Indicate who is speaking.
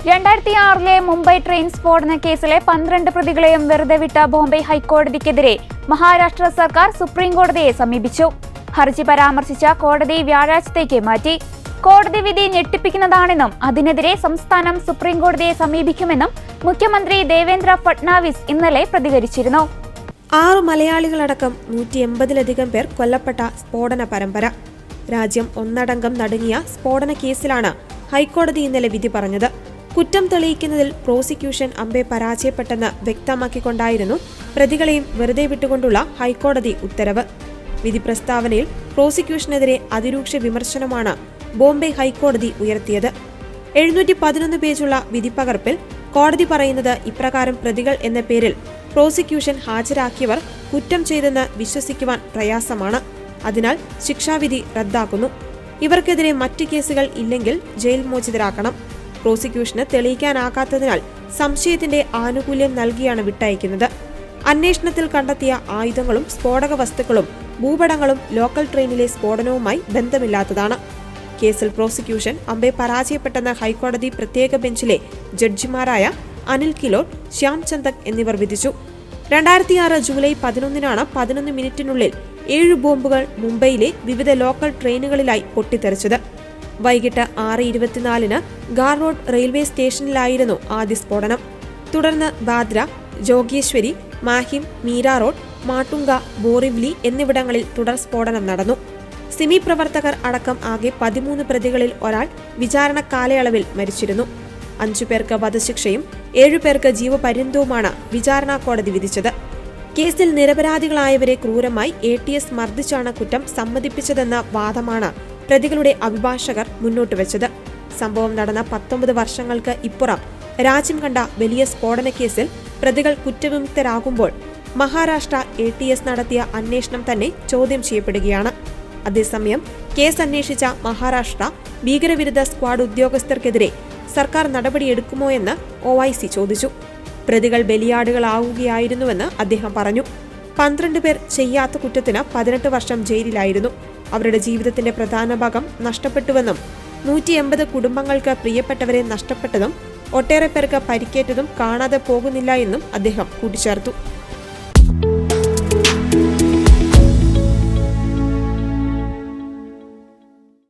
Speaker 1: 2006 Mumbai train സ്ഫോടന കേസിലെ 12 പ്രതികളെയും വെറുതെ വിട്ട ബോംബെ ഹൈക്കോടതിക്കെതിരെ മഹാരാഷ്ട്ര സർക്കാർ സുപ്രീം കോടതിയെ സമീപിച്ചു. ഹർജി പരാമർശിച്ച കോടതി വ്യാഴാഴ്ചത്തേക്ക് മാറ്റി. കോടതി വിധി ഞെട്ടിപ്പിക്കുന്നതാണെന്നും അതിനെതിരെ സംസ്ഥാനം സുപ്രീം കോടതിയെ സമീപിക്കുമെന്നും മുഖ്യമന്ത്രി ദേവേന്ദ്ര ഫട്നാവിസ് ഇന്നലെ പ്രതികരിച്ചിരുന്നു.
Speaker 2: 6 മലയാളികളടക്കം 180-ലധികം പേർ കൊല്ലപ്പെട്ട സ്ഫോടന പരമ്പര. രാജ്യം ഒന്നടങ്കം നടുങ്ങിയ സ്ഫോടന കേസിലാണ് ഹൈക്കോടതി ഇന്നലെ വിധി പറഞ്ഞത്. കുറ്റം തെളിയിക്കുന്നതിൽ പ്രോസിക്യൂഷൻ അമ്പെ പരാജയപ്പെട്ടെന്ന് വ്യക്തമാക്കിക്കൊണ്ടായിരുന്നു പ്രതികളെയും വെറുതെ വിട്ടുകൊണ്ടുള്ള ഹൈക്കോടതി ഉത്തരവ്. വിധി പ്രസ്താവനയിൽ പ്രോസിക്യൂഷനെതിരെ അതിരൂക്ഷ വിമർശനമാണ് ബോംബെ ഹൈക്കോടതി ഉയർത്തിയത്. 711 പേജുള്ള വിധിപ്പകർപ്പിൽ കോടതി പറയുന്നത് ഇപ്രകാരം: പ്രതികൾ എന്ന പേരിൽ പ്രോസിക്യൂഷൻ ഹാജരാക്കിയവർ കുറ്റം ചെയ്തെന്ന് വിശ്വസിക്കുവാൻ പ്രയാസമാണ്. അതിനാൽ ശിക്ഷാവിധി റദ്ദാക്കുന്നു. ഇവർക്കെതിരെ മറ്റ് കേസുകൾ ഇല്ലെങ്കിൽ ജയിൽ മോചിതരാക്കണം. പ്രോസിക്യൂഷന് തെളിയിക്കാനാകാത്തതിനാൽ സംശയത്തിന്റെ ആനുകൂല്യം നൽകിയാണ് വിട്ടയക്കുന്നത്. അന്വേഷണത്തിൽ കണ്ടെത്തിയ ആയുധങ്ങളും സ്ഫോടക വസ്തുക്കളും ഭൂപടങ്ങളും ലോക്കൽ ട്രെയിനിലെ സ്ഫോടനവുമായി ബന്ധമില്ലാത്തതാണ്. കേസിൽ പ്രോസിക്യൂഷൻ അമ്പെ പരാജയപ്പെട്ടെന്ന ഹൈക്കോടതി പ്രത്യേക ബെഞ്ചിലെ ജഡ്ജിമാരായ അനിൽ കിലോർ, ശ്യാം ചന്ദക് എന്നിവർ വിധിച്ചു. 2006 ജൂലൈ 11-നാണ് 11 മിനിറ്റിനുള്ളിൽ 7 ബോംബുകൾ മുംബൈയിലെ വിവിധ ലോക്കൽ ട്രെയിനുകളിലായി പൊട്ടിത്തെറിച്ചത്. വൈകിട്ട് 6:24-ന് ഗാർ റോഡ് റെയിൽവേ സ്റ്റേഷനിലായിരുന്നു ആദ്യ സ്ഫോടനം. തുടർന്ന് ബാദ്ര, ജോഗേശ്വരി, മാഹിം, മീര റോഡ്, മാട്ടുങ്ക, ബോറിവ്ലി എന്നിവിടങ്ങളിൽ തുടർ സ്ഫോടനം നടന്നു. സിമി പ്രവർത്തകർ അടക്കം ആകെ 13 പ്രതികളിൽ ഒരാൾ വിചാരണ കാലയളവിൽ മരിച്ചിരുന്നു. 5 പേർക്ക് വധശിക്ഷയും 7 പേർക്ക് ജീവപര്യന്തവുമാണ് വിചാരണ കോടതി വിധിച്ചത്. കേസിൽ നിരപരാധികളായവരെ ക്രൂരമായി ATS മർദ്ദിച്ചാണ് കുറ്റം സമ്മതിപ്പിച്ചതെന്ന വാദമാണ് പ്രതികളുടെ അഭിഭാഷകർ മുന്നോട്ടുവച്ചത്. സംഭവം നടന്ന 19 വർഷങ്ങൾക്ക് ഇപ്പുറം രാജ്യം കണ്ട വലിയ സ്ഫോടന കേസിൽ പ്രതികൾ കുറ്റവിമുക്തരാകുമ്പോൾ മഹാരാഷ്ട്ര ATS നടത്തിയ അന്വേഷണം തന്നെ ചോദ്യം ചെയ്യപ്പെടുകയാണ്. അതേസമയം കേസ് അന്വേഷിച്ച മഹാരാഷ്ട്ര ഭീകരവിരുദ്ധ സ്ക്വാഡ് ഉദ്യോഗസ്ഥർക്കെതിരെ സർക്കാർ നടപടിയെടുക്കുമോ എന്ന് OIC ചോദിച്ചു. പ്രതികൾ ബലിയാടുകളാവുകയായിരുന്നുവെന്ന് അദ്ദേഹം പറഞ്ഞു. 12 പേർ ചെയ്യാത്ത കുറ്റത്തിന് 18 വർഷം ജയിലിലായിരുന്നു. അവരുടെ ജീവിതത്തിന്റെ പ്രധാന ഭാഗം നഷ്ടപ്പെട്ടുവെന്നും 180 കുടുംബങ്ങൾക്ക് പ്രിയപ്പെട്ടവരെ നഷ്ടപ്പെട്ടതും ഒട്ടേറെ പേർക്ക് പരിക്കേറ്റതും കാണാതെ പോകുന്നില്ല എന്നും അദ്ദേഹം കൂട്ടിച്ചേർത്തു.